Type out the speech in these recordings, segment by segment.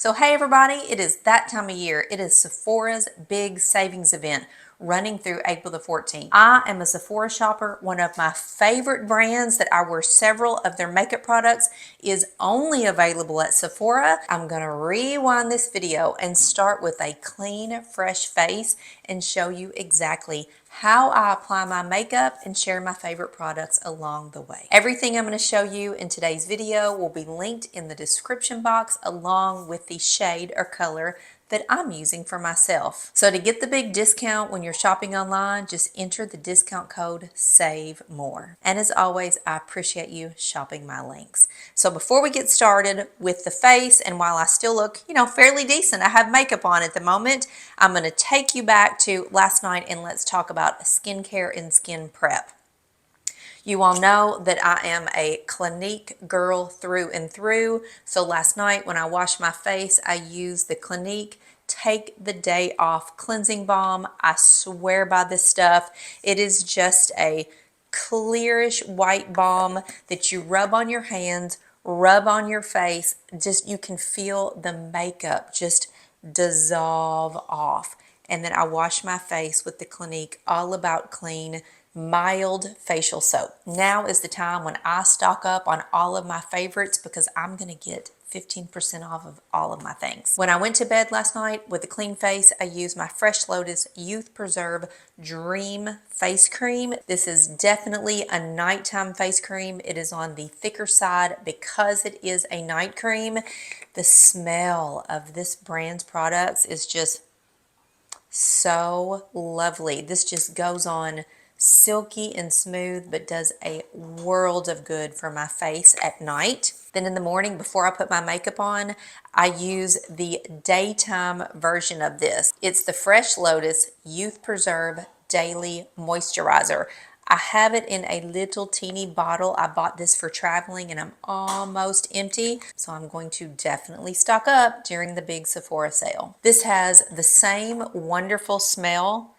So hey everybody, it is that time of year. It is Sephora's big savings event running through April the 14th. I am a Sephora shopper. One of my favorite brands that I wear several of their makeup products is only available at Sephora. I'm gonna rewind this video and start with a clean, fresh face and show you exactly how I apply my makeup and share my favorite products along the way. Everything I'm going to show you in today's video will be linked in the description box along with the shade or color that I'm using for myself. So to get the big discount when you're shopping online, just enter the discount code SAVEMORE. And as always, I appreciate you shopping my links. So before we get started with the face, and while I still look, fairly decent, I have makeup on at the moment, I'm going to take you back to last night and let's talk about skincare and skin prep. You all know that I am a Clinique girl through and through. So last night when I washed my face, I used the Clinique Take the Day Off Cleansing Balm. I swear by this stuff. It is just a clearish white balm that you rub on your hands, rub on your face. Just you can feel the makeup just dissolve off. And then I wash my face with the Clinique All About Clean mild facial soap. Now is the time when I stock up on all of my favorites because I'm going to get 15% off of all of my things. When I went to bed last night with a clean face, I used my Fresh Lotus Youth Preserve Dream Face Cream. This is definitely a nighttime face cream. It is on the thicker side because it is a night cream. The smell of this brand's products is just so lovely. This just goes on silky and smooth, but does a world of good for my face at night. Then in the morning, before I put my makeup on, I use the daytime version of this. It's the Fresh Lotus Youth Preserve Daily Moisturizer. I have it in a little teeny bottle. I bought this for traveling and I'm almost empty, so I'm going to definitely stock up during the big Sephora sale. This has the same wonderful smell.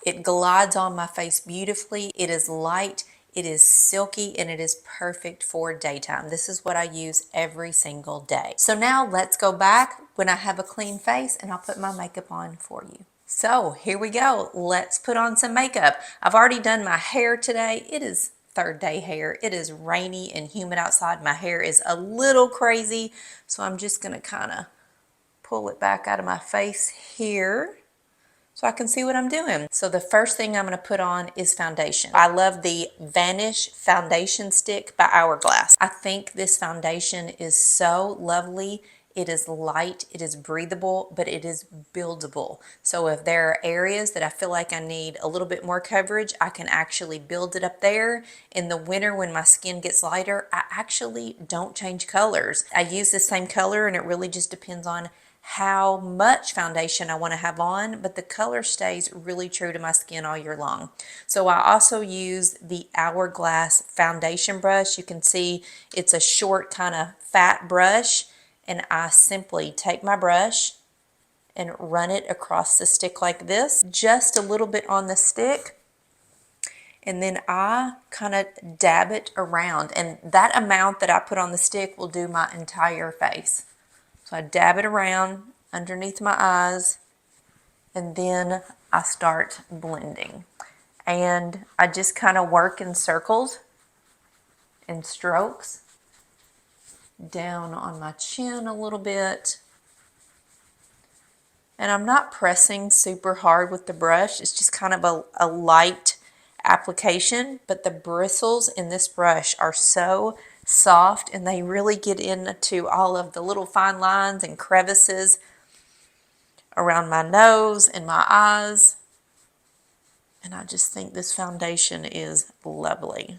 It glides on my face beautifully. It is light, it is silky, and it is perfect for daytime. This is what I use every single day. So now let's go back when I have a clean face and I'll put my makeup on for you. So here we go. Let's put on some makeup. I've already done my hair today. It is third day hair. It is rainy and humid outside. My hair is a little crazy, so I'm just gonna kind of pull it back out of my face here so I can see what I'm doing. So the first thing I'm going to put on is foundation. I love the Vanish Foundation Stick by Hourglass. I think this foundation is so lovely. It is light, it is breathable, but it is buildable. So if there are areas that I feel like I need a little bit more coverage, I can actually build it up there. In the winter when my skin gets lighter, I actually don't change colors. I use the same color and it really just depends on how much foundation I want to have on, but the color stays really true to my skin all year long. So I also use the Hourglass foundation brush. You can see it's a short kind of fat brush, and I simply take my brush and run it across the stick like this, just a little bit on the stick, and then I kind of dab it around, and that amount that I put on the stick will do my entire face. So I dab it around underneath my eyes, and then I start blending. And I just kind of work in circles and strokes down on my chin a little bit. And I'm not pressing super hard with the brush. It's just kind of a light application, but the bristles in this brush are so soft and they really get into all of the little fine lines and crevices around my nose and my eyes. And I just think this foundation is lovely.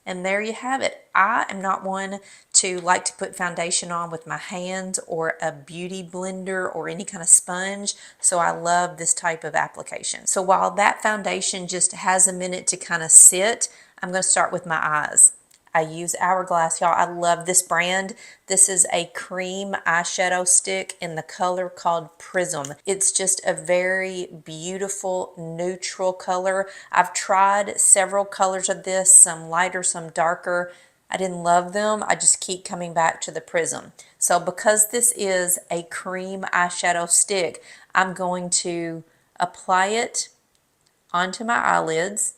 And there you have it. I am not one to like to put foundation on with my hands or a beauty blender or any kind of sponge, so I love this type of application. So while that foundation just has a minute to kind of sit, I'm going to start with my eyes. I use Hourglass, y'all. I love this brand. This is a cream eyeshadow stick in the color called Prism. It's just a very beautiful neutral color. I've tried several colors of this, some lighter, some darker. I didn't love them. I just keep coming back to the Prism. So because this is a cream eyeshadow stick, I'm going to apply it onto my eyelids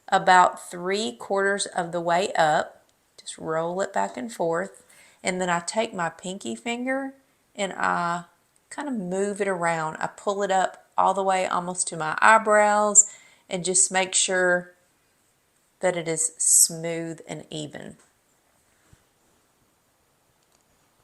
about 3/4 of the way up. Just roll it back and forth. And then I take my pinky finger and I kind of move it around. I pull it up all the way almost to my eyebrows and just make sure that it is smooth and even.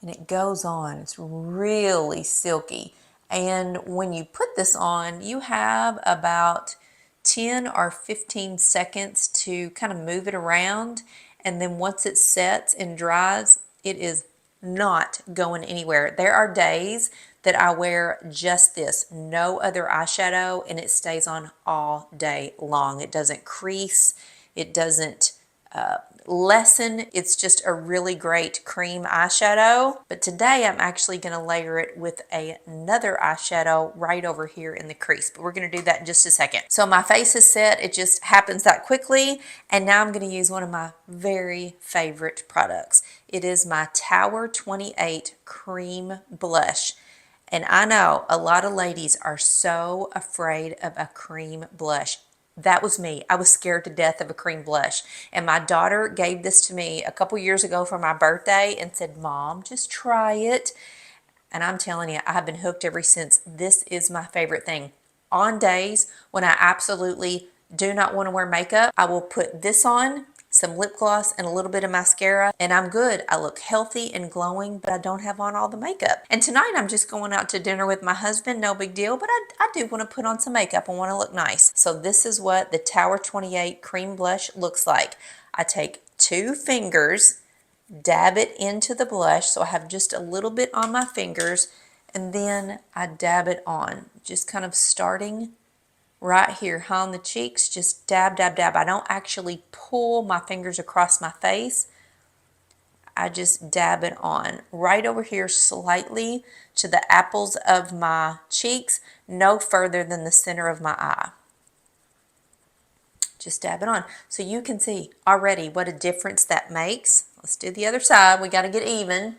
And it goes on. It's really silky. And when you put this on, you have about 10 or 15 seconds to kind of move it around. And then once it sets and dries, it is not going anywhere. There are days that I wear just this, no other eyeshadow, and it stays on all day long. It doesn't crease, it doesn't lessen. It's just a really great cream eyeshadow. But today I'm actually going to layer it with another eyeshadow right over here in the crease. But we're going to do that in just a second. So my face is set. It just happens that quickly. And now I'm going to use one of my very favorite products. It is my Tower 28 Cream Blush. And I know a lot of ladies are so afraid of a cream blush. That was me. I was scared to death of a cream blush. And my daughter gave this to me a couple years ago for my birthday and said, Mom, just try it. And I'm telling you, I've been hooked ever since. This is my favorite thing. On days when I absolutely do not want to wear makeup, I will put this on, some lip gloss, and a little bit of mascara, and I'm good. I look healthy and glowing, but I don't have on all the makeup. And tonight I'm just going out to dinner with my husband, no big deal, but I do want to put on some makeup and want to look nice. So this is what the Tower 28 Cream Blush looks like. I take 2 fingers, dab it into the blush, so I have just a little bit on my fingers, and then I dab it on, just kind of starting right here on the cheeks, just dab, dab, dab. I don't actually pull my fingers across my face. I just dab it on right over here slightly to the apples of my cheeks, no further than the center of my eye. Just dab it on. So you can see already what a difference that makes. Let's do the other side. We got to get even.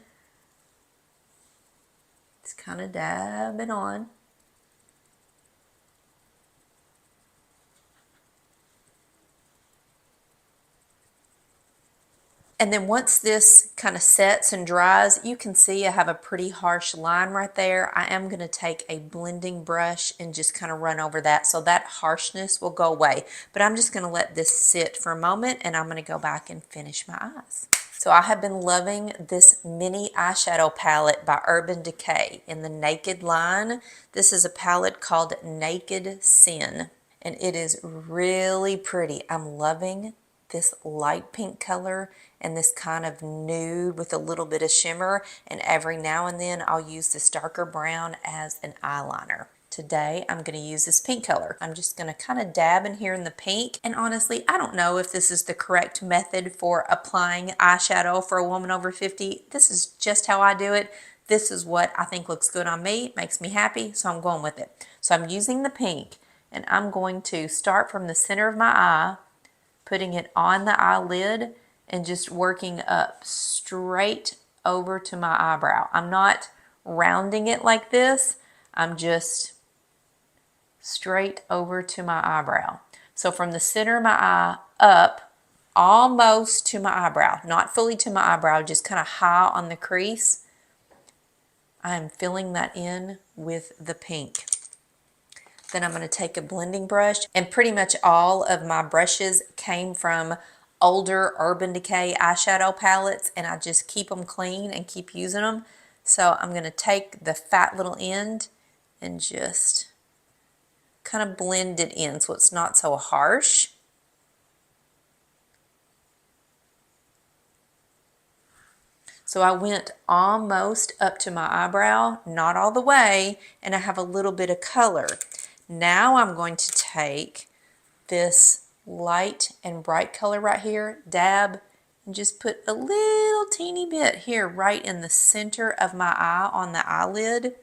Just kind of dab it on. And then once this kind of sets and dries, you can see I have a pretty harsh line right there. I am going to take a blending brush and just kind of run over that so that harshness will go away. But I'm just going to let this sit for a moment and I'm going to go back and finish my eyes. So I have been loving this mini eyeshadow palette by Urban Decay in the Naked line. This is a palette called Naked Sin, and it is really pretty. I'm loving this light pink color and this kind of nude with a little bit of shimmer, and every now and then I'll use this darker brown as an eyeliner. Today I'm going to use this pink color. I'm just going to kind of dab in here in the pink, and honestly I don't know if this is the correct method for applying eyeshadow for a woman over 50. This is just how I do it. This is what I think looks good on me, makes me happy, so I'm going with it. So I'm using the pink, and I'm going to start from the center of my eye, putting it on the eyelid and just working up straight over to my eyebrow. I'm not rounding it like this. I'm just straight over to my eyebrow. So from the center of my eye up almost to my eyebrow, not fully to my eyebrow, just kind of high on the crease. I'm filling that in with the pink. Then I'm going to take a blending brush, and pretty much all of my brushes came from older Urban Decay eyeshadow palettes, and I just keep them clean and keep using them. So I'm going to take the fat little end and just kind of blend it in so it's not so harsh. So I went almost up to my eyebrow, not all the way, and I have a little bit of color. Now I'm going to take this light and bright color right here, dab, and just put a little teeny bit here right in the center of my eye on the eyelid,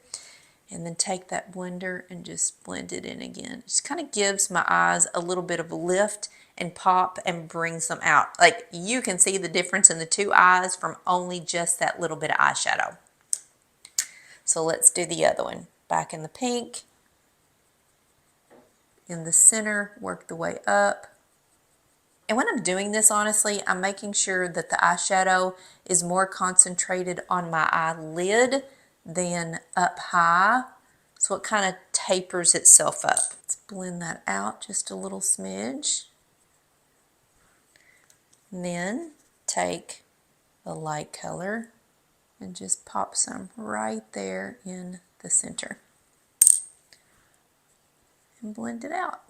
and then take that blender and just blend it in again. It just kind of gives my eyes a little bit of a lift and pop and brings them out. Like, you can see the difference in the two eyes from only just that little bit of eyeshadow. So let's do the other one. Back in the pink, in the center, work the way up. And when I'm doing this, honestly, I'm making sure that the eyeshadow is more concentrated on my eyelid than up high, so it kind of tapers itself up. Let's blend that out just a little smidge. And then take the light color and just pop some right there in the center. And blend it out.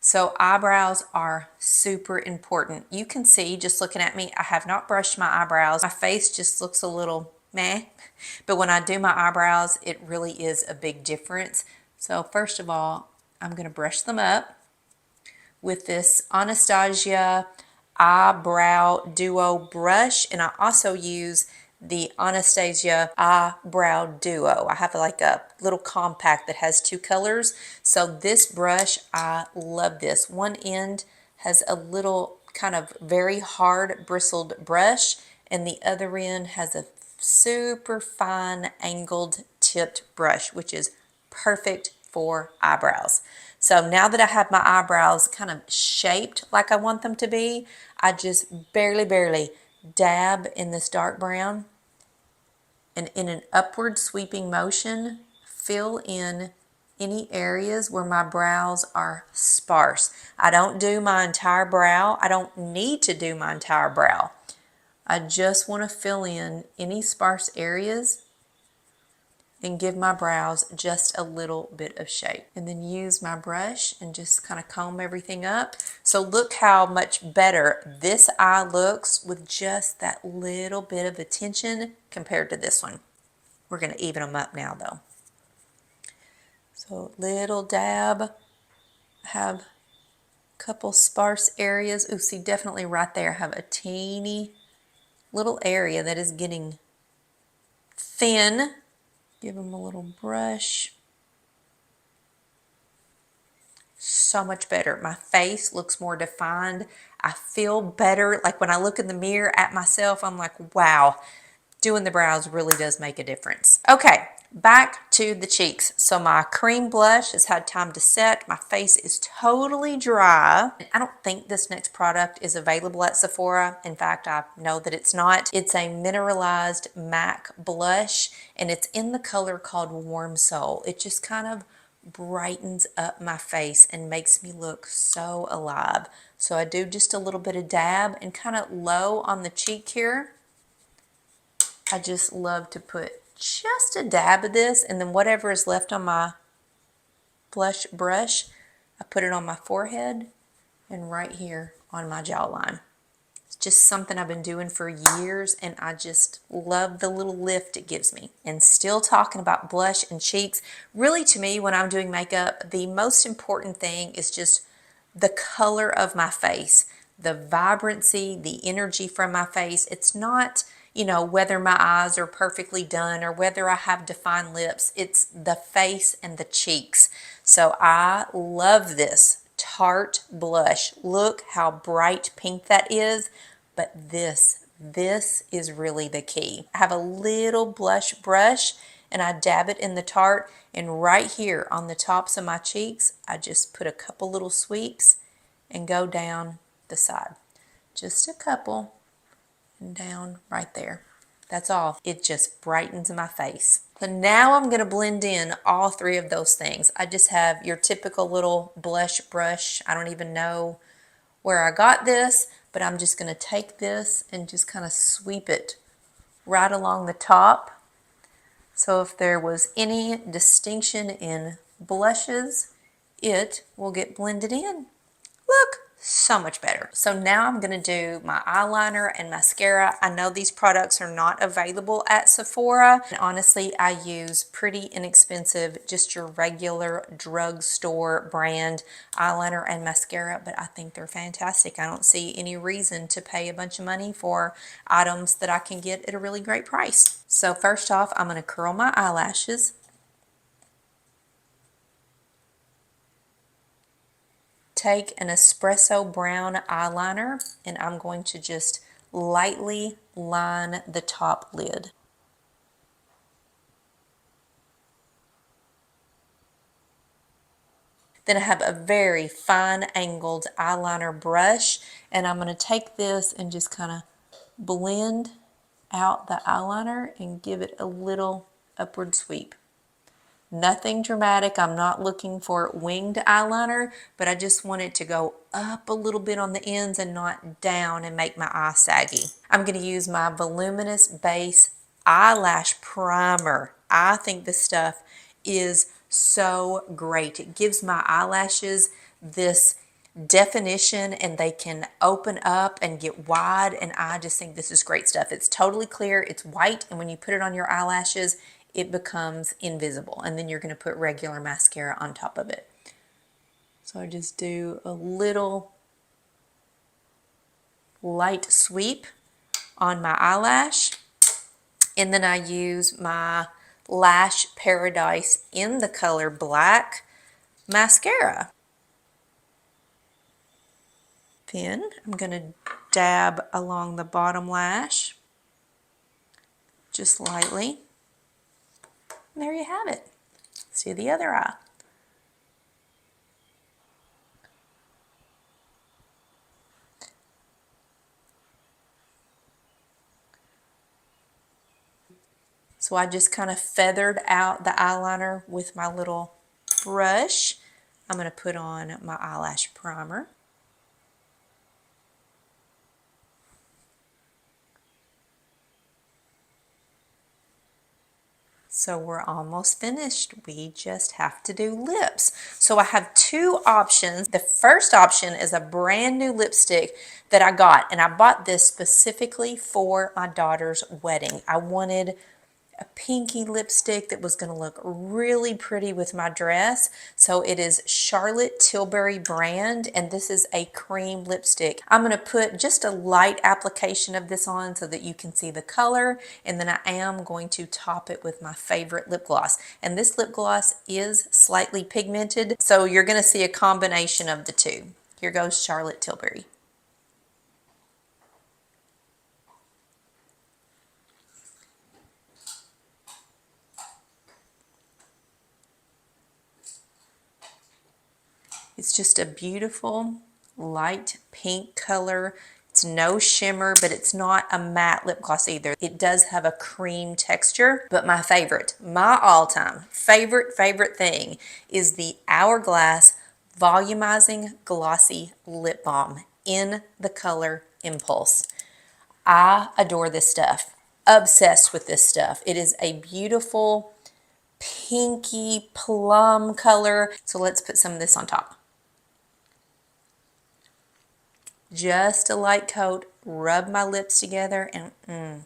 So eyebrows are super important. You can see just looking at me, I have not brushed my eyebrows. My face just looks a little meh, but when I do my eyebrows, it really is a big difference. So first of all, I'm going to brush them up with this Anastasia Eyebrow Duo brush, and I also use the Anastasia Eyebrow Duo. I have like a little compact that has two colors. So this brush, I love this. One end has a little kind of very hard bristled brush, and the other end has a super fine angled tipped brush, which is perfect for eyebrows. So now that I have my eyebrows kind of shaped like I want them to be, I just barely dab in this dark brown, and in an upward sweeping motion, fill in any areas where my brows are sparse. I don't do my entire brow. I don't need to do my entire brow. I just want to fill in any sparse areas and give my brows just a little bit of shape. And then use my brush and just kind of comb everything up. So look how much better this eye looks with just that little bit of attention compared to this one. We're going to even them up now though. So little dab. Have a couple sparse areas. Ooh, see, definitely right there. Have a teeny little area that is getting thin. Give them a little brush. So much better. My face looks more defined. I feel better. Like when I look in the mirror at myself, I'm like, wow, doing the brows really does make a difference. Okay, back to the cheeks. So my cream blush has had time to set. My face is totally dry. I don't think this next product is available at Sephora. In fact, I know that it's not. It's a mineralized MAC blush, and it's in the color called Warm Soul. It just kind of brightens up my face and makes me look so alive. So I do just a little bit of dab and kind of low on the cheek here. I just love to put just a dab of this, and then whatever is left on my blush brush, I put it on my forehead and right here on my jawline. It's just something I've been doing for years, and I just love the little lift it gives me. And still talking about blush and cheeks, really to me when I'm doing makeup, the most important thing is just the color of my face, the vibrancy, the energy from my face. It's not, you know, whether my eyes are perfectly done or whether I have defined lips. It's the face and the cheeks. So I love this Tarte blush. Look how bright pink that is. But this is really the key. I have a little blush brush and I dab it in the Tarte, and right here on the tops of my cheeks, I just put a couple little sweeps and go down the side. Just a couple and down right there. That's all. It just brightens my face. So now I'm going to blend in all three of those things. I just have your typical little blush brush. I don't even know where I got this, but I'm just going to take this and just kind of sweep it right along the top. So if there was any distinction in blushes, it will get blended in. Look, so much better. So now I'm going to do my eyeliner and mascara. I know these products are not available at Sephora. And honestly, I use pretty inexpensive, just your regular drugstore brand eyeliner and mascara, but I think they're fantastic. I don't see any reason to pay a bunch of money for items that I can get at a really great price. So first off, I'm going to curl my eyelashes. take an espresso brown eyeliner and I'm going to just lightly line the top lid. Then I have a very fine angled eyeliner brush, and I'm going to take this and just kind of blend out the eyeliner and give it a little upward sweep. Nothing dramatic. I'm not looking for winged eyeliner, but I just want it to go up a little bit on the ends and not down and make my eye saggy. I'm going to use my Voluminous Base Eyelash Primer. I think this stuff is so great. It gives my eyelashes this definition and they can open up and get wide, and I just think this is great stuff. It's totally clear, it's white, and when you put it on your eyelashes it becomes invisible, and then you're going to put regular mascara on top of it. So I just do a little light sweep on my eyelash, and then I use my Lash Paradise in the color Black mascara. Then I'm going to dab along the bottom lash just lightly. And there you have it. See the other eye. So I just kind of feathered out the eyeliner with my little brush. I'm going to put on my eyelash primer. So we're almost finished. We just have to do lips. So I have two options. The first option is a brand new lipstick that I got, and I bought this specifically for my daughter's wedding. I wanted a pinky lipstick that was going to look really pretty with my dress. So it is Charlotte Tilbury brand, and this is a cream lipstick. I'm going to put just a light application of this on so that you can see the color, and then I am going to top it with my favorite lip gloss. And this lip gloss is slightly pigmented, so you're going to see a combination of the two. Here goes Charlotte Tilbury. It's just a beautiful light pink color. It's no shimmer, but it's not a matte lip gloss either. It does have a cream texture, but my favorite, my all-time favorite thing is the Hourglass Volumizing Glossy Lip Balm in the color Impulse. I adore this stuff. Obsessed with this stuff. It is a beautiful pinky plum color. So let's put some of this on top. Just a light coat, rub my lips together, and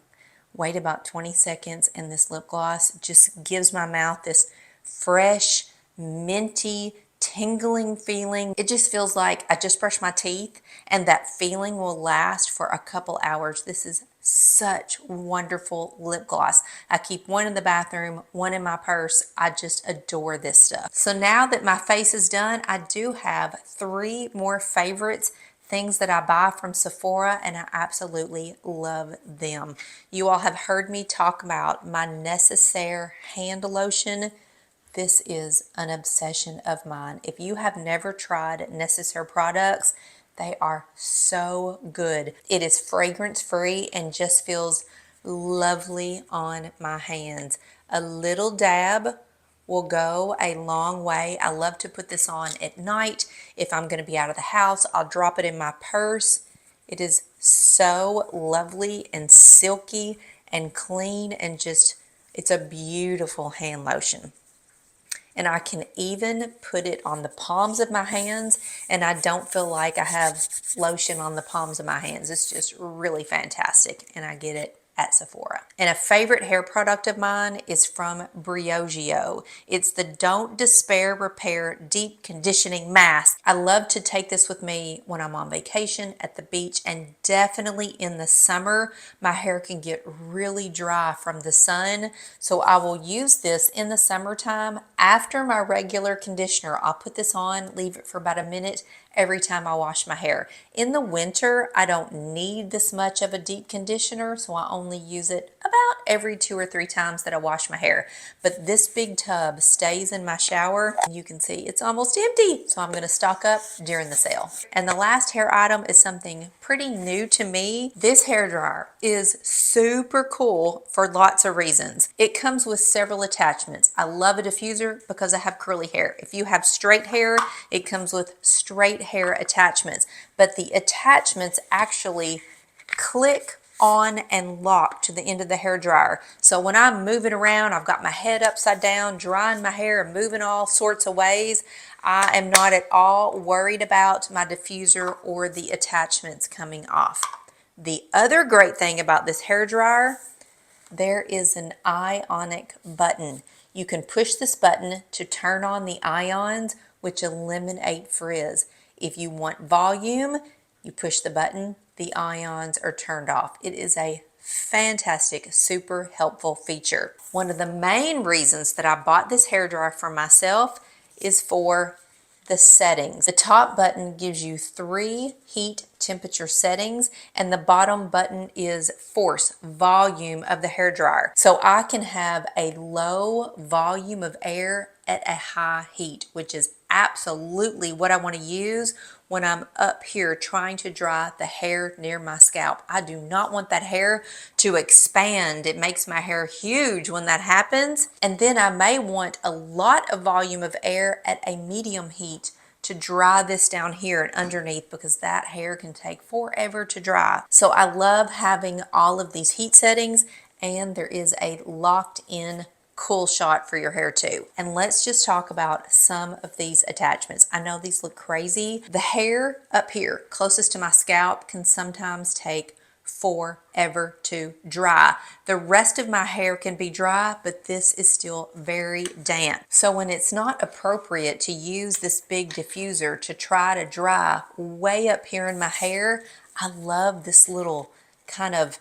wait about 20 seconds, and this lip gloss just gives my mouth this fresh, minty, tingling feeling. It just feels like I just brushed my teeth, and that feeling will last for a couple hours. This is such wonderful lip gloss. I keep one in the bathroom, one in my purse. I just adore this stuff. So now that my face is done, I do have 3 more favorites, things that I buy from Sephora, and I absolutely love them. You all have heard me talk about my Necessaire hand lotion. This is an obsession of mine. If you have never tried Necessaire products, they are so good. It is fragrance free and just feels lovely on my hands. A little dab will go a long way. I love to put this on at night. If I'm going to be out of the house, I'll drop it in my purse. It is so lovely and silky and clean, and just, it's a beautiful hand lotion. And I can even put it on the palms of my hands, and I don't feel like I have lotion on the palms of my hands. It's just really fantastic, and I get it at Sephora. And a favorite hair product of mine is from Briogeo. It's the Don't Despair Repair Deep Conditioning Mask. I love to take this with me when I'm on vacation, at the beach, and definitely in the summer. My hair can get really dry from the sun, so I will use this in the summertime after my regular conditioner. I'll put this on, leave it for about a minute, every time I wash my hair. In the winter, I don't need this much of a deep conditioner, so I only use it about every 2 or 3 times that I wash my hair. But this big tub stays in my shower, and you can see it's almost empty, so I'm going to stock up during the sale. And the last hair item is something pretty new to me. This hair dryer is super cool for lots of reasons. It comes with several attachments. I love a diffuser because I have curly hair. If you have straight hair, it comes with straight hair attachments, but the attachments actually click on and lock to the end of the hair dryer. So when I'm moving around, I've got my head upside down, drying my hair and moving all sorts of ways, I am not at all worried about my diffuser or the attachments coming off. The other great thing about this hair dryer, there is an ionic button. You can push this button to turn on the ions, which eliminate frizz. If you want volume, you push the button, the ions are turned off. It is a fantastic, super helpful feature. One of the main reasons that I bought this hair dryer for myself is for the settings. The top button gives you 3 heat temperature settings, and the bottom button is force, volume of the hair dryer. So I can have a low volume of air at a high heat, which is absolutely what I want to use when I'm up here trying to dry the hair near my scalp. I do not want that hair to expand. It makes my hair huge when that happens. And then I may want a lot of volume of air at a medium heat to dry this down here and underneath, because that hair can take forever to dry. So I love having all of these heat settings, and there is a locked in cool shot for your hair too. And let's just talk about some of these attachments. I know these look crazy. The hair up here closest to my scalp can sometimes take forever to dry. The rest of my hair can be dry, but this is still very damp. So when it's not appropriate to use this big diffuser to try to dry way up here in my hair, I love this little kind of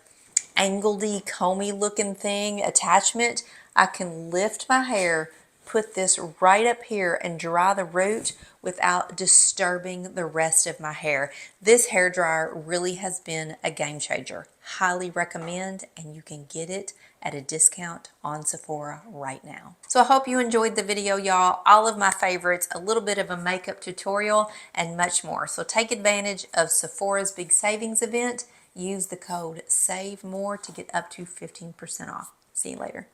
angledy, comby looking thing attachment. I can lift my hair, put this right up here and dry the root without disturbing the rest of my hair. This hair dryer really has been a game changer. Highly recommend, and you can get it at a discount on Sephora right now. So I hope you enjoyed the video, y'all. All of my favorites, a little bit of a makeup tutorial, and much more. So take advantage of Sephora's big savings event. Use the code SAVEMORE to get up to 15% off. See you later.